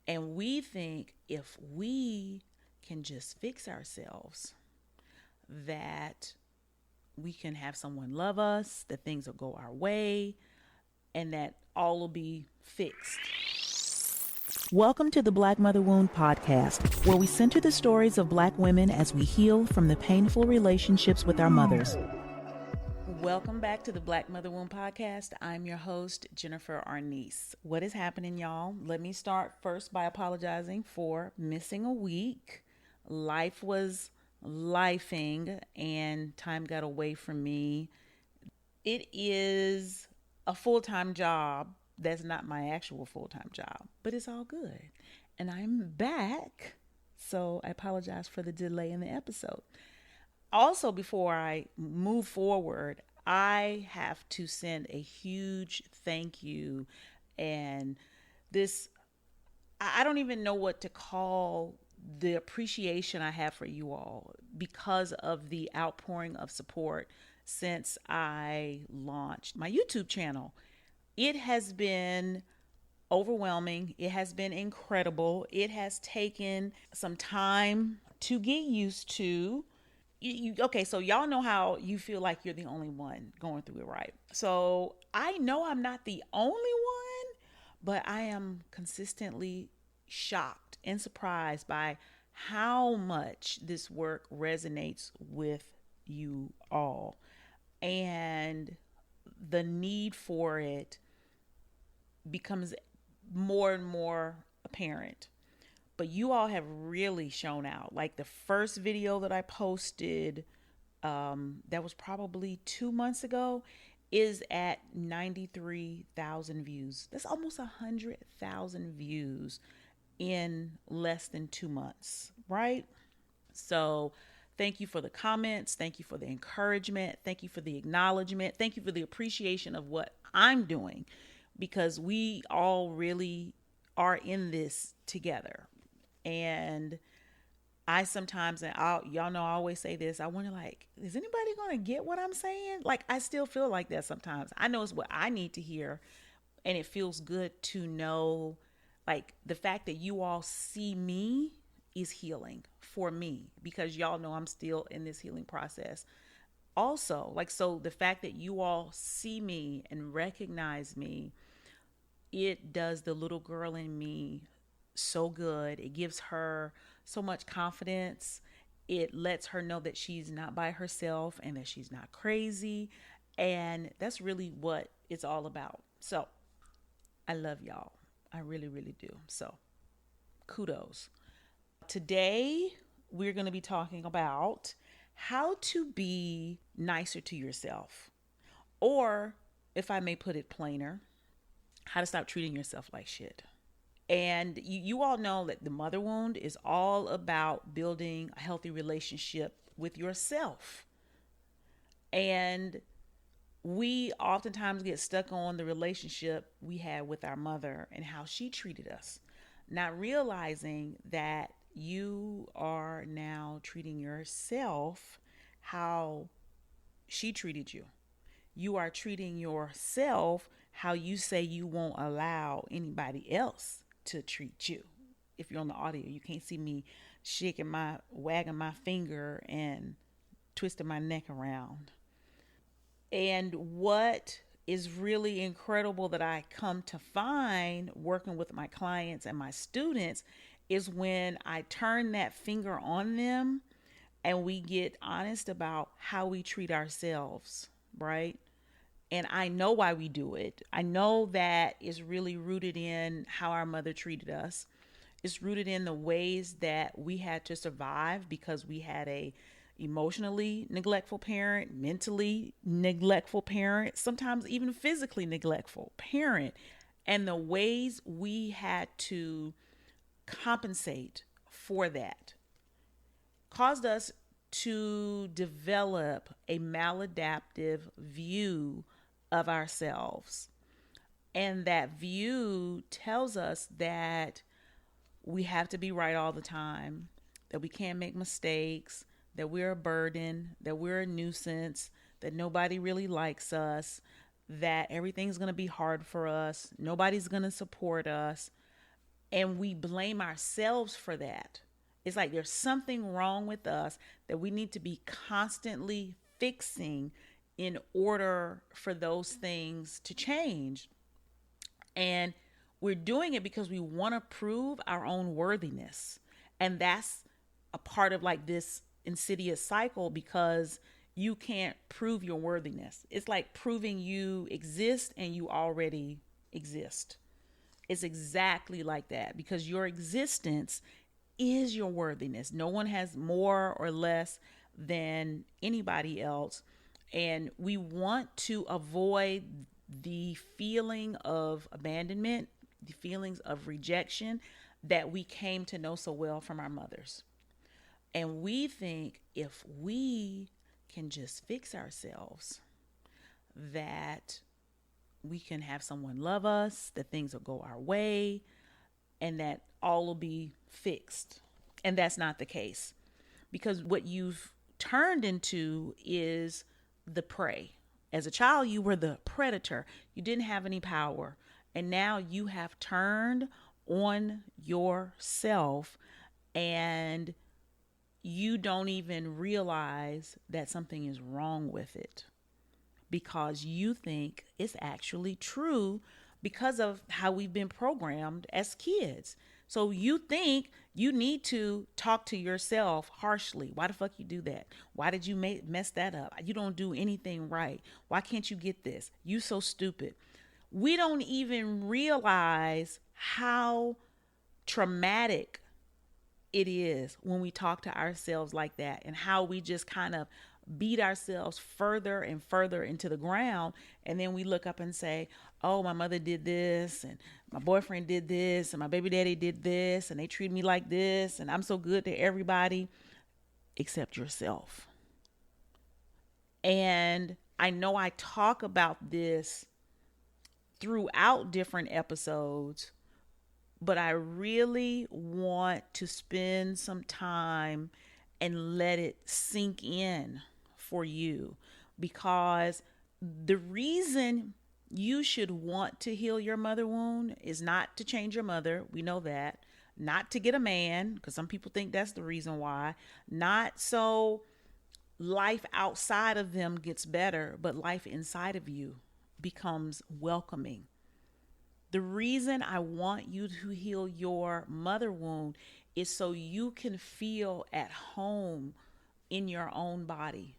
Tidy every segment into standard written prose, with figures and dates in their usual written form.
And we think if we can just fix ourselves, that we can have someone love us, that things will go our way, and that all will be fixed. Welcome to the Black Mother Wound podcast, where we center the stories of Black women as we heal from the painful relationships with our mothers. Welcome back to the Black Mother Wound podcast. I'm your host, Jennifer Arnice. What is happening, y'all? Let me start first by apologizing for missing a week. Life was lifing and time got away from me. It is a full-time job. That's not my actual full-time job, but it's all good. And I'm back. So I apologize for the delay in the episode. Also, before I move forward, I have to send a huge thank you. And this, I don't even know what to call the appreciation I have for you all because of the outpouring of support since I launched my YouTube channel. It has been overwhelming. It has been incredible. It has taken some time to get used to. Okay, so y'all know how you feel like you're the only one going through it, right? So I know I'm not the only one, but I am consistently shocked and surprised by how much this work resonates with you all and the need for it becomes more and more apparent. But you all have really shown out. Like the first video that I posted, that was probably 2 months ago, is at 93,000 views. That's almost 100,000 views in less than 2 months, right? So thank you for the comments. Thank you for the encouragement. Thank you for the acknowledgement. Thank you for the appreciation of what I'm doing, because we all really are in this together. And I sometimes, and y'all know I always say this, I wonder, like, is anybody going to get what I'm saying? Like, I still feel like that sometimes. I know it's what I need to hear. And it feels good to know, like, the fact that you all see me is healing for me, because y'all know I'm still in this healing process. Also, like, so the fact that you all see me and recognize me, it does the little girl in me so good. It gives her so much confidence. It lets her know that she's not by herself and that she's not crazy. And that's really what it's all about. So I love y'all. I really, really do. So kudos. Today, we're going to be talking about how to be nicer to yourself. Or, if I may put it plainer, how to stop treating yourself like shit. And you all know that the mother wound is all about building a healthy relationship with yourself. And we oftentimes get stuck on the relationship we had with our mother and how she treated us, not realizing that you are now treating yourself how she treated you. You are treating yourself how you say you won't allow anybody else to treat you. If you're on the audio, you can't see me wagging my finger and twisting my neck around. And what is really incredible that I come to find working with my clients and my students is when I turn that finger on them and we get honest about how we treat ourselves, right? And I know why we do it. I know that is really rooted in how our mother treated us. It's rooted in the ways that we had to survive because we had a emotionally neglectful parent, mentally neglectful parent, sometimes even physically neglectful parent, and the ways we had to compensate for that caused us to develop a maladaptive view of ourselves. And that view tells us that we have to be right all the time, that we can't make mistakes, that we're a burden, that we're a nuisance, that nobody really likes us, that everything's going to be hard for us, nobody's going to support us. And we blame ourselves for that. It's like there's something wrong with us that we need to be constantly fixing in order for those things to change. And we're doing it because we want to prove our own worthiness. And that's a part of like this insidious cycle because you can't prove your worthiness. It's like proving you exist and you already exist. It's exactly like that because your existence is your worthiness. No one has more or less than anybody else. And we want to avoid the feeling of abandonment, the feelings of rejection that we came to know so well from our mothers. And we think if we can just fix ourselves, that we can have someone love us, that things will go our way, and that all will be fixed. And that's not the case. Because what you've turned into is the prey. As a child, you were the predator. You didn't have any power. And now you have turned on yourself and you don't even realize that something is wrong with it because you think it's actually true because of how we've been programmed as kids. So you think you need to talk to yourself harshly. Why the fuck you do that? Why did you mess that up? You don't do anything right. Why can't you get this? You so stupid. We don't even realize how traumatic it is when we talk to ourselves like that and how we just kind of beat ourselves further and further into the ground. And then we look up and say, oh, my mother did this and my boyfriend did this and my baby daddy did this and they treat me like this and I'm so good to everybody except yourself. And I know I talk about this throughout different episodes, but I really want to spend some time and let it sink in for you, because the reason you should want to heal your mother wound is not to change your mother. We know that. Not to get a man, because some people think that's the reason why. Not so life outside of them gets better, but life inside of you becomes welcoming. The reason I want you to heal your mother wound is so you can feel at home in your own body,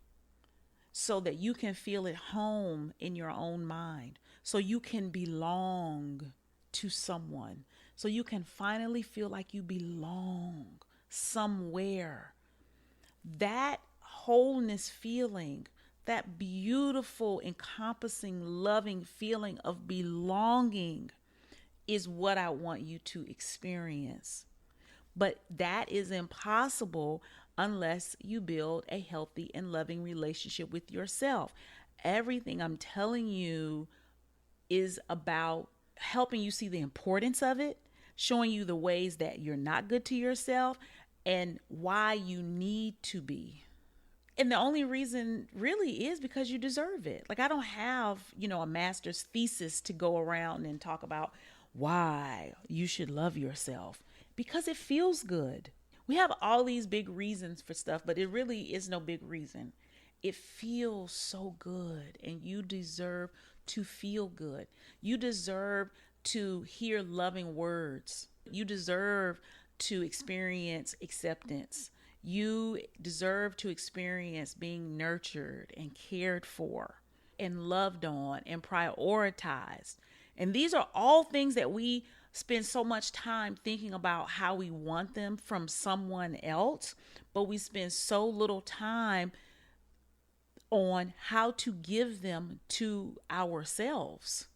so that you can feel at home in your own mind, so you can belong to someone, so you can finally feel like you belong somewhere. That wholeness feeling, that beautiful, encompassing, loving feeling of belonging is what I want you to experience. But that is impossible unless you build a healthy and loving relationship with yourself. Everything I'm telling you is about helping you see the importance of it, showing you the ways that you're not good to yourself and why you need to be. And the only reason really is because you deserve it. Like I don't have, a master's thesis to go around and talk about why you should love yourself, because it feels good. We have all these big reasons for stuff, but it really is no big reason. It feels so good and you deserve to feel good. You deserve to hear loving words. You deserve to experience acceptance. You deserve to experience being nurtured and cared for and loved on and prioritized. And these are all things that we spend so much time thinking about how we want them from someone else, but we spend so little time on how to give them to ourselves.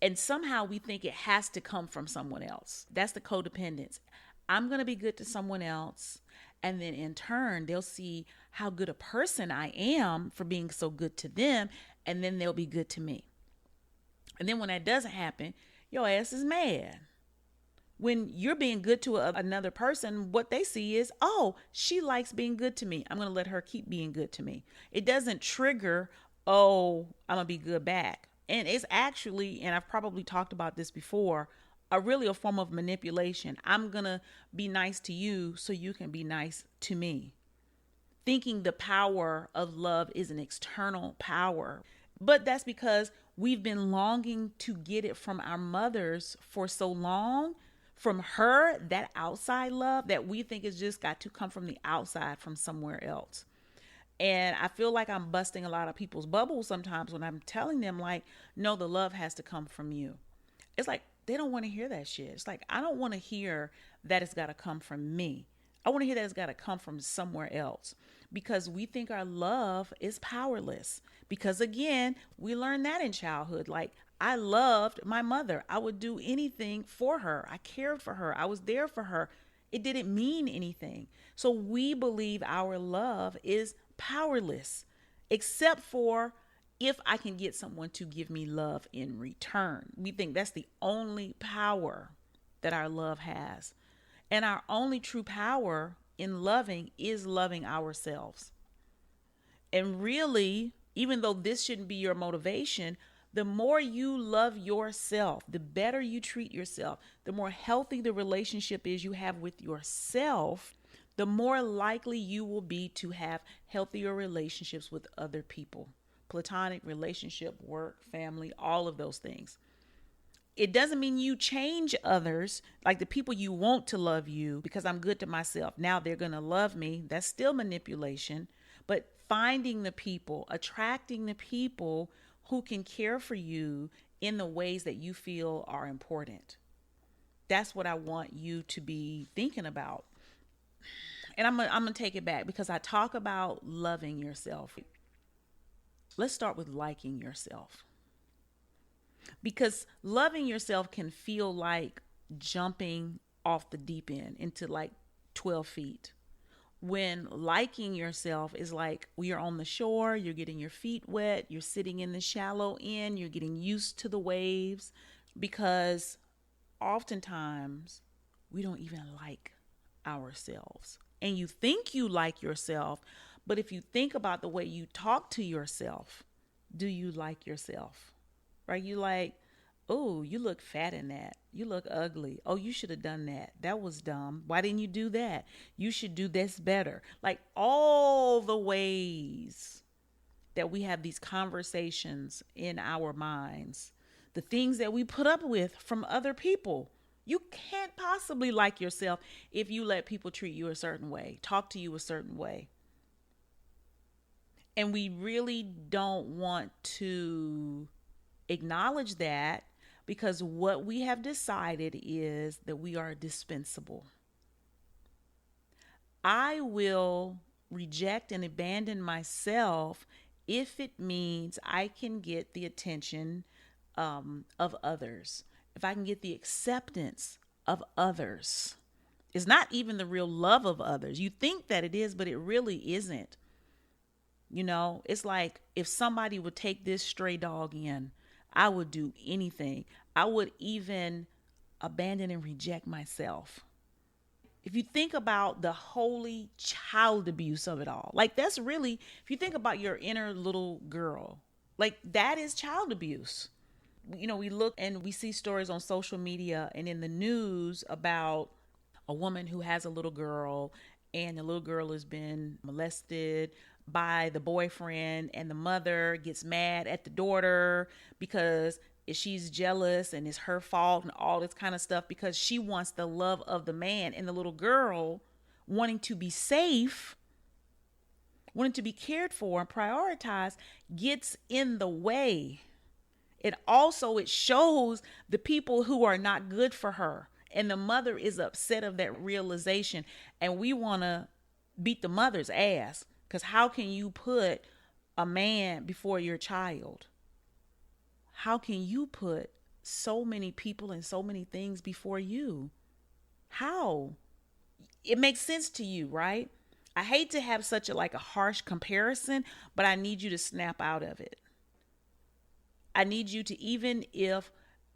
And somehow we think it has to come from someone else. That's the codependence. I'm going to be good to someone else. And then in turn, they'll see how good a person I am for being so good to them. And then they'll be good to me. And then when that doesn't happen, your ass is mad. When you're being good to another person, what they see is, oh, she likes being good to me. I'm going to let her keep being good to me. It doesn't trigger, oh, I'm going to be good back. And it's actually, and I've probably talked about this before, really a form of manipulation. I'm going to be nice to you so you can be nice to me. Thinking the power of love is an external power. But that's because we've been longing to get it from our mothers for so long, from her, that outside love that we think it's just got to come from the outside, from somewhere else. And I feel like I'm busting a lot of people's bubbles sometimes when I'm telling them, like, no, the love has to come from you. It's like they don't want to hear that shit. It's like, I don't want to hear that it's got to come from me. I want to hear that it's got to come from somewhere else, because we think our love is powerless. Because again, we learned that in childhood. Like, I loved my mother. I would do anything for her. I cared for her. I was there for her. It didn't mean anything. So we believe our love is powerless, except for if I can get someone to give me love in return. We think that's the only power that our love has. And our only true power in loving is loving ourselves. And really, even though this shouldn't be your motivation, the more you love yourself, the better you treat yourself, the more healthy the relationship is you have with yourself, the more likely you will be to have healthier relationships with other people. Platonic relationship, work, family, all of those things. It doesn't mean you change others, like the people you want to love you because I'm good to myself. Now they're going to love me. That's still manipulation. But finding the people, attracting the people who can care for you in the ways that you feel are important. That's what I want you to be thinking about. And I'm going to take it back because I talk about loving yourself. Let's start with liking yourself. Because loving yourself can feel like jumping off the deep end into like 12 feet. When liking yourself is like you're on the shore, you're getting your feet wet, you're sitting in the shallow end, you're getting used to the waves. Because oftentimes we don't even like ourselves. And you think you like yourself, but if you think about the way you talk to yourself, do you like yourself? Right? You like, oh, you look fat in that. You look ugly. Oh, you should have done that. That was dumb. Why didn't you do that? You should do this better. Like all the ways that we have these conversations in our minds, the things that we put up with from other people. You can't possibly like yourself if you let people treat you a certain way, talk to you a certain way. And we really don't want to acknowledge that, because what we have decided is that we are dispensable. I will reject and abandon myself if it means I can get the attention of others, if I can get the acceptance of others. It's not even the real love of others. You think that it is, but it really isn't. You know, it's like if somebody would take this stray dog in, I would do anything. I would even abandon and reject myself. If you think about the holy child abuse of it all, like that's really, if you think about your inner little girl, like that is child abuse. You know, we look and we see stories on social media and in the news about a woman who has a little girl, and the little girl has been molested by the boyfriend, and the mother gets mad at the daughter because she's jealous and it's her fault and all this kind of stuff, because she wants the love of the man, and the little girl, wanting to be safe, wanting to be cared for and prioritized, gets in the way. It shows the people who are not good for her, and the mother is upset of that realization, and we want to beat the mother's ass. Because how can you put a man before your child? How can you put so many people and so many things before you? How? It makes sense to you, right? I hate to have such a harsh comparison, but I need you to snap out of it. I need you to, even if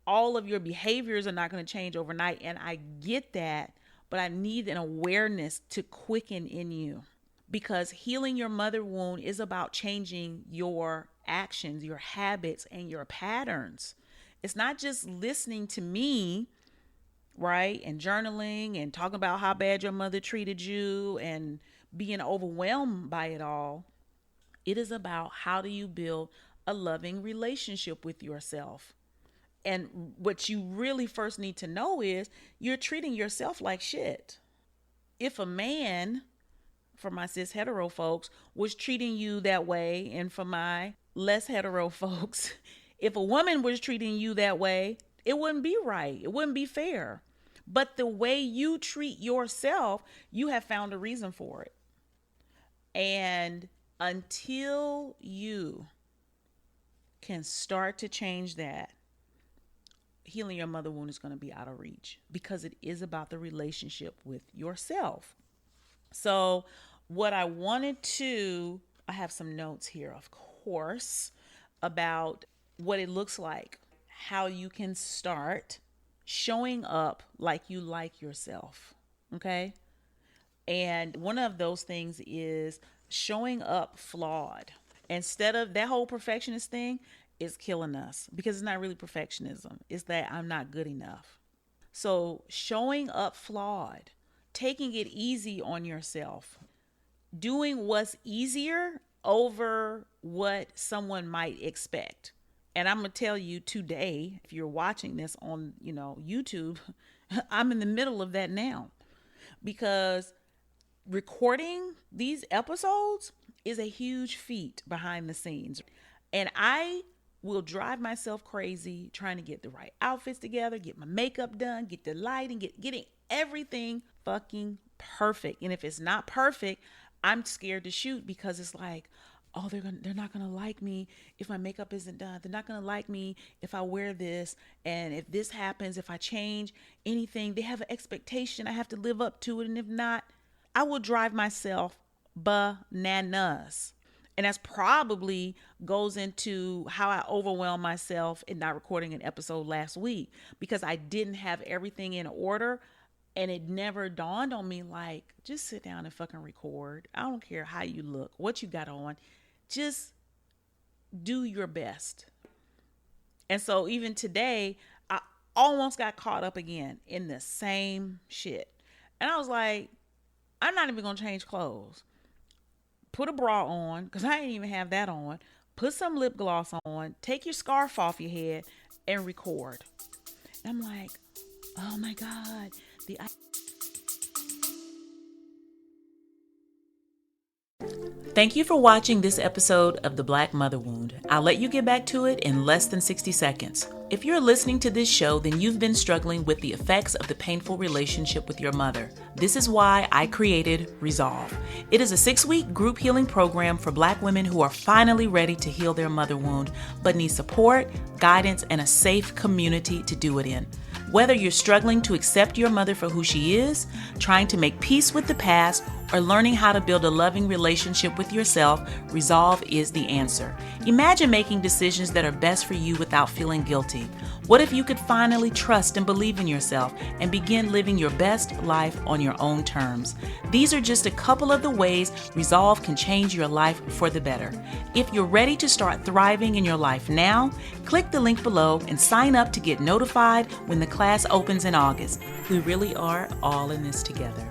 all of your behaviors are not going to change overnight, and I get that, but I need an awareness to quicken in you. Because healing your mother wound is about changing your actions, your habits, and your patterns. It's not just listening to me right? And journaling and talking about how bad your mother treated you and being overwhelmed by it all. It is about how do you build a loving relationship with yourself. And what you really first need to know is you're treating yourself like shit. If a man, for my cis hetero folks, was treating you that way, and for my less hetero folks, if a woman was treating you that way, it wouldn't be right. It wouldn't be fair. But the way you treat yourself, you have found a reason for it. And until you can start to change that, healing your mother wound is going to be out of reach, because it is about the relationship with yourself. So, what I wanted to, I have some notes here, of course, about what it looks like, how you can start showing up like you like yourself. Okay. And one of those things is showing up flawed. Instead of that whole perfectionist thing is killing us, because it's not really perfectionism. It's that I'm not good enough. So showing up flawed, taking it easy on yourself, doing what's easier over what someone might expect. And I'm going to tell you today, if you're watching this on, YouTube, I'm in the middle of that now, because recording these episodes is a huge feat behind the scenes. And I will drive myself crazy trying to get the right outfits together, get my makeup done, get the lighting, getting everything fucking perfect. And if it's not perfect, I'm scared to shoot, because it's like, oh, they're not gonna like me if my makeup isn't done. They're not gonna like me if I wear this, and if this happens, if I change anything, they have an expectation I have to live up to it, and if not, I will drive myself bananas. And that's probably goes into how I overwhelmed myself in not recording an episode last week, because I didn't have everything in order. And it never dawned on me, like, just sit down and fucking record. I don't care how you look, what you got on. Just do your best. And so even today, I almost got caught up again in the same shit. And I was like, I'm not even going to change clothes. Put a bra on, because I didn't even have that on. Put some lip gloss on. Take your scarf off your head and record. And I'm like, oh my God. Thank you for watching this episode of The Black Mother Wound. I'll let you get back to it in less than 60 seconds. If you're listening to this show, then you've been struggling with the effects of the painful relationship with your mother. This is why I created Resolve. It is a 6-week group healing program for Black women who are finally ready to heal their mother wound, but need support, guidance, and a safe community to do it in. Whether you're struggling to accept your mother for who she is, trying to make peace with the past, or learning how to build a loving relationship with yourself, Resolve is the answer. Imagine making decisions that are best for you without feeling guilty. What if you could finally trust and believe in yourself and begin living your best life on your own terms? These are just a couple of the ways Resolve can change your life for the better. If you're ready to start thriving in your life now, click the link below and sign up to get notified when the class opens in August. We really are all in this together.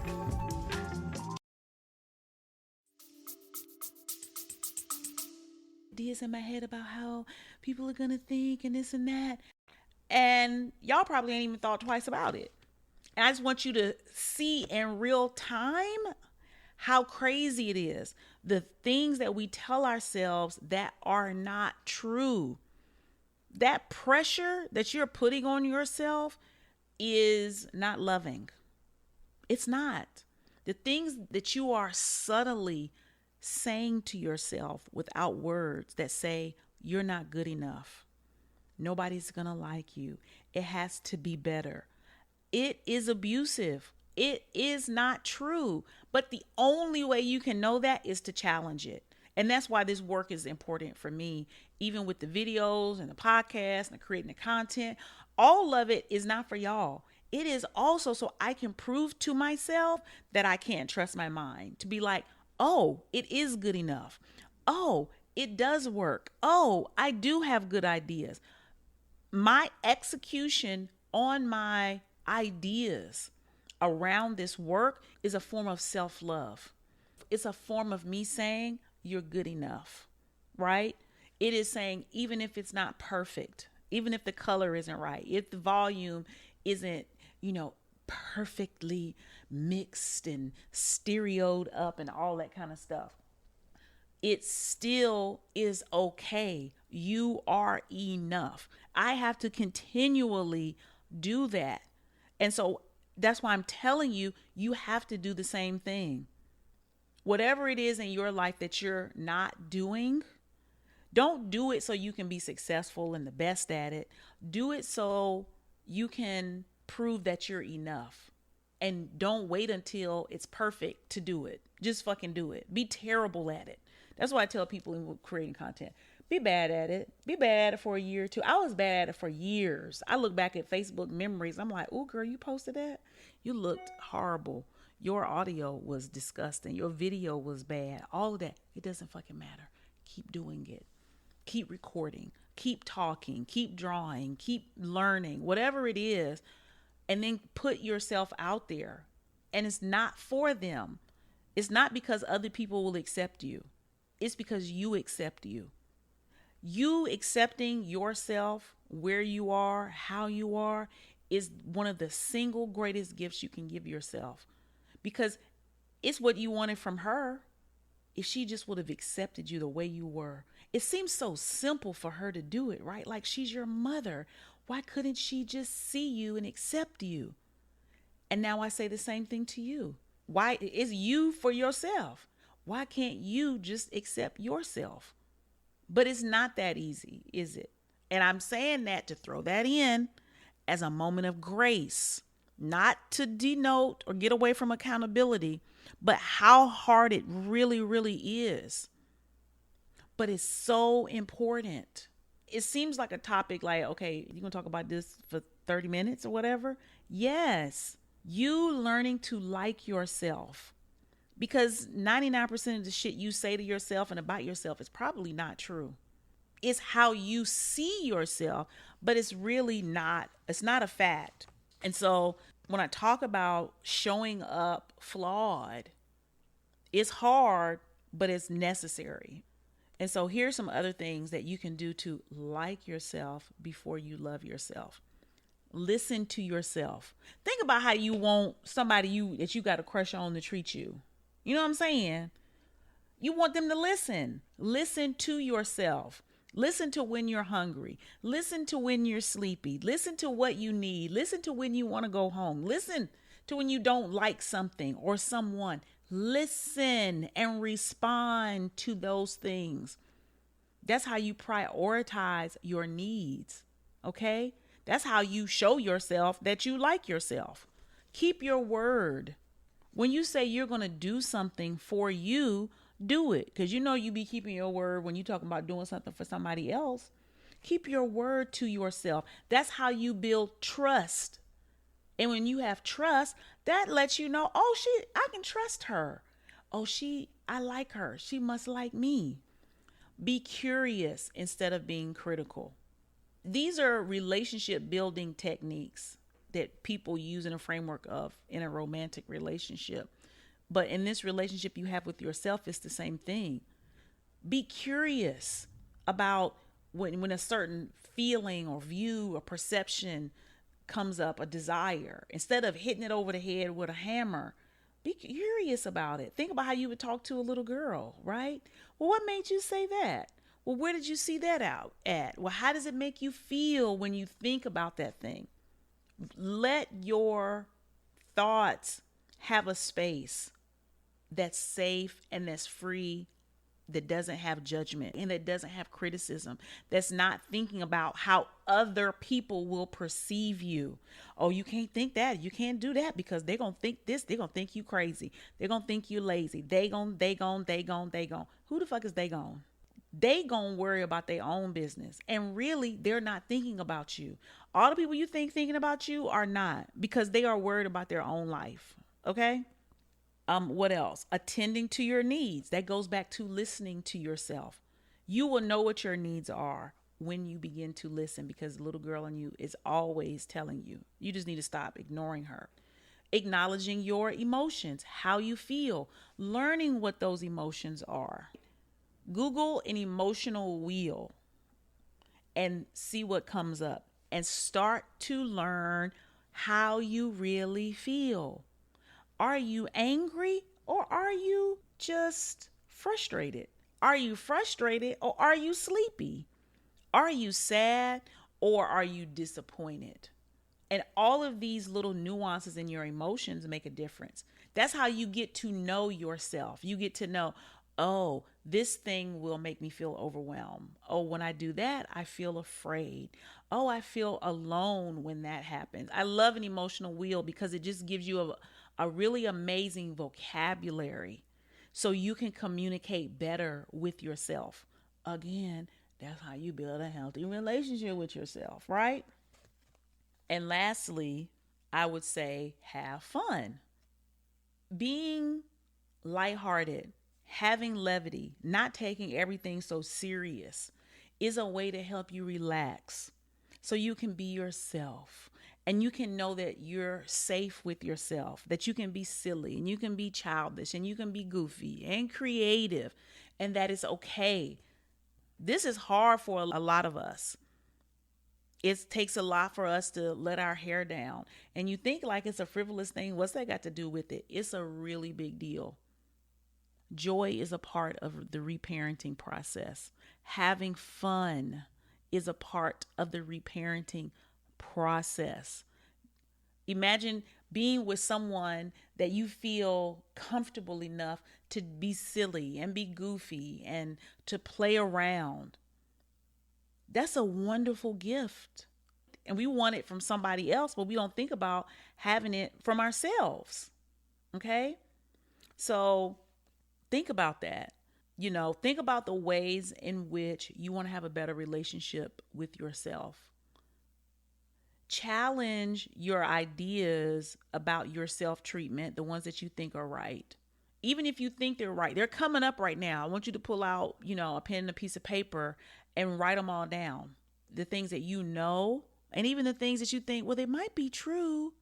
Ideas in my head about how people are gonna think and this and that, and y'all probably ain't even thought twice about it. And I just want you to see in real time how crazy it is, the things that we tell ourselves that are not true. That pressure that you're putting on yourself is not loving. It's not. The things that you are subtly saying to yourself without words that say you're not good enough, nobody's gonna like you, it has to be better, it is abusive. It is not true. But the only way you can know that is to challenge it. And that's why this work is important for me, even with the videos and the podcast and creating the content. All of it is not for y'all. It is also so I can prove to myself that I can't trust my mind, to be like, oh, it is good enough. Oh, it does work. Oh, I do have good ideas. My execution on my ideas around this work is a form of self-love. It's a form of me saying you're good enough, right? It is saying, even if it's not perfect, even if the color isn't right, if the volume isn't, perfectly mixed and stereoed up and all that kind of stuff, it still is okay. You are enough. I have to continually do that. And so that's why I'm telling you, you have to do the same thing. Whatever it is in your life that you're not doing, don't do it so you can be successful and the best at it. Do it so you can prove that you're enough. And don't wait until it's perfect to do it. Just fucking do it. Be terrible at it. That's why I tell people in creating content, be bad at it. Be bad at it for a year or two. I was bad at it for years. I look back at Facebook memories. I'm like, oh, girl, you posted that? You looked horrible. Your audio was disgusting. Your video was bad. All of that. It doesn't fucking matter. Keep doing it. Keep recording. Keep talking. Keep drawing. Keep learning. Whatever it is. And then put yourself out there. And it's not for them. It's not because other people will accept you. It's because you accept you. You accepting yourself, where you are, how you are, is one of the single greatest gifts you can give yourself. Because it's what you wanted from her. If she just would have accepted you the way you were. It seems so simple for her to do it, right? Like, she's your mother. Why couldn't she just see you and accept you? And now I say the same thing to you. Why is you for yourself? Why can't you just accept yourself? But it's not that easy, is it? And I'm saying that to throw that in as a moment of grace, not to denote or get away from accountability, but how hard it really, really is. But it's so important. It seems like a topic like, okay, you're going to talk about this for 30 minutes or whatever. Yes, you learning to like yourself. Because 99% of the shit you say to yourself and about yourself is probably not true. It's how you see yourself, but it's really not, it's not a fact. And so when I talk about showing up flawed, it's hard, but it's necessary. And so here's some other things that you can do to like yourself before you love yourself. Listen to yourself. Think about how you want somebody that you got a crush on to treat you. You know what I'm saying? You want them to listen. Listen to yourself. Listen to when you're hungry. Listen to when you're sleepy. Listen to what you need. Listen to when you want to go home. Listen to when you don't like something or someone. Listen and respond to those things. That's how you prioritize your needs. Okay? That's how you show yourself that you like yourself. Keep your word. When you say you're going to do something for you, do it. Because you be keeping your word when you're talking about doing something for somebody else. Keep your word to yourself. That's how you build trust. And when you have trust, that lets you know, oh, I can trust her. Oh, I like her. She must like me. Be curious instead of being critical. These are relationship building techniques that people use in a framework of in a romantic relationship. But in this relationship you have with yourself, it's the same thing. Be curious about when a certain feeling or view or perception comes up, a desire. Instead of hitting it over the head with a hammer, be curious about it. Think about how you would talk to a little girl, right? Well, what made you say that? Well, where did you see that out at? Well, how does it make you feel when you think about that thing? Let your thoughts have a space that's safe and that's free, that doesn't have judgment and that doesn't have criticism, that's not thinking about how other people will perceive you. Oh, you can't think that. You can't do that because they're going to think this. They're going to think you crazy. They're going to think you lazy. They gon'. Who the fuck is they gon'? They gonna worry about their own business. And really, they're not thinking about you. All the people you thinking about you are not, because they are worried about their own life. Okay? What else? Attending to your needs. That goes back to listening to yourself. You will know what your needs are when you begin to listen, because the little girl in you is always telling you. You just need to stop ignoring her. Acknowledging your emotions, how you feel, learning what those emotions are. Google an emotional wheel and see what comes up and start to learn how you really feel. Are you angry or are you just frustrated? Are you frustrated or are you sleepy? Are you sad or are you disappointed? And all of these little nuances in your emotions make a difference. That's how you get to know yourself. You get to know, oh, this thing will make me feel overwhelmed. Oh, when I do that, I feel afraid. Oh, I feel alone when that happens. I love an emotional wheel because it just gives you a really amazing vocabulary so you can communicate better with yourself. Again, that's how you build a healthy relationship with yourself, right? And lastly, I would say have fun. Being lighthearted, having levity, not taking everything so serious is a way to help you relax so you can be yourself and you can know that you're safe with yourself, that you can be silly and you can be childish and you can be goofy and creative, and that is okay. This is hard for a lot of us. It takes a lot for us to let our hair down. And you think like it's a frivolous thing. What's that got to do with it? It's a really big deal. Joy is a part of the reparenting process. Having fun is a part of the reparenting process. Imagine being with someone that you feel comfortable enough to be silly and be goofy and to play around. That's a wonderful gift. And we want it from somebody else, but we don't think about having it from ourselves. Okay? So think about that. Think about the ways in which you want to have a better relationship with yourself. Challenge your ideas about your self-treatment, the ones that you think are right. Even if you think they're right, they're coming up right now. I want you to pull out, a pen and a piece of paper and write them all down. The things that you know, and even the things that you think, well, they might be true,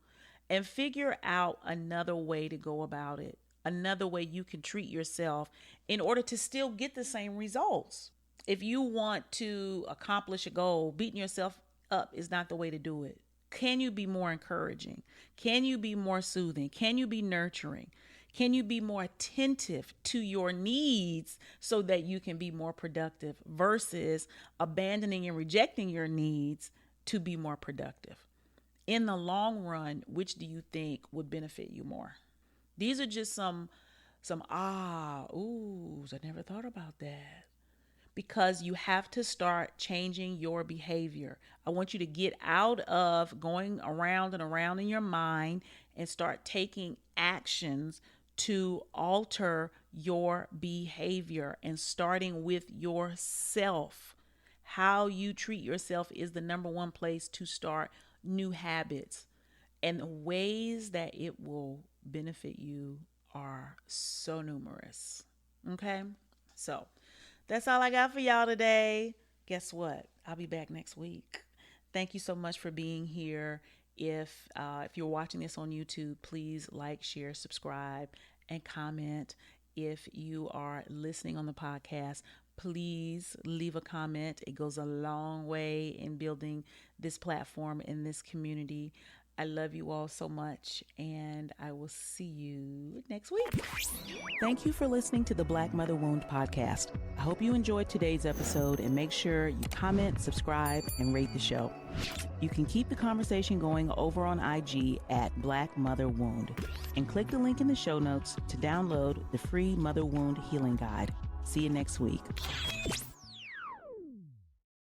and figure out another way to go about it. Another way you can treat yourself in order to still get the same results. If you want to accomplish a goal, beating yourself up is not the way to do it. Can you be more encouraging? Can you be more soothing? Can you be nurturing? Can you be more attentive to your needs so that you can be more productive versus abandoning and rejecting your needs to be more productive? In the long run, which do you think would benefit you more? These are just some oohs. I never thought about that. Because you have to start changing your behavior. I want you to get out of going around and around in your mind and start taking actions to alter your behavior, and starting with yourself. How you treat yourself is the number one place to start new habits, and the ways that it will benefit you are so numerous. Okay? So that's all I got for y'all today. Guess what? I'll be back next week. Thank you so much for being here. If you're watching this on YouTube, please like, share, subscribe, and comment. If you are listening on the podcast, please leave a comment. It goes a long way in building this platform and this community. I love you all so much, and I will see you next week. Thank you for listening to the Black Mother Wound podcast. I hope you enjoyed today's episode, and make sure you comment, subscribe, and rate the show. You can keep the conversation going over on IG at Black Mother Wound, and click the link in the show notes to download the free Mother Wound Healing Guide. See you next week.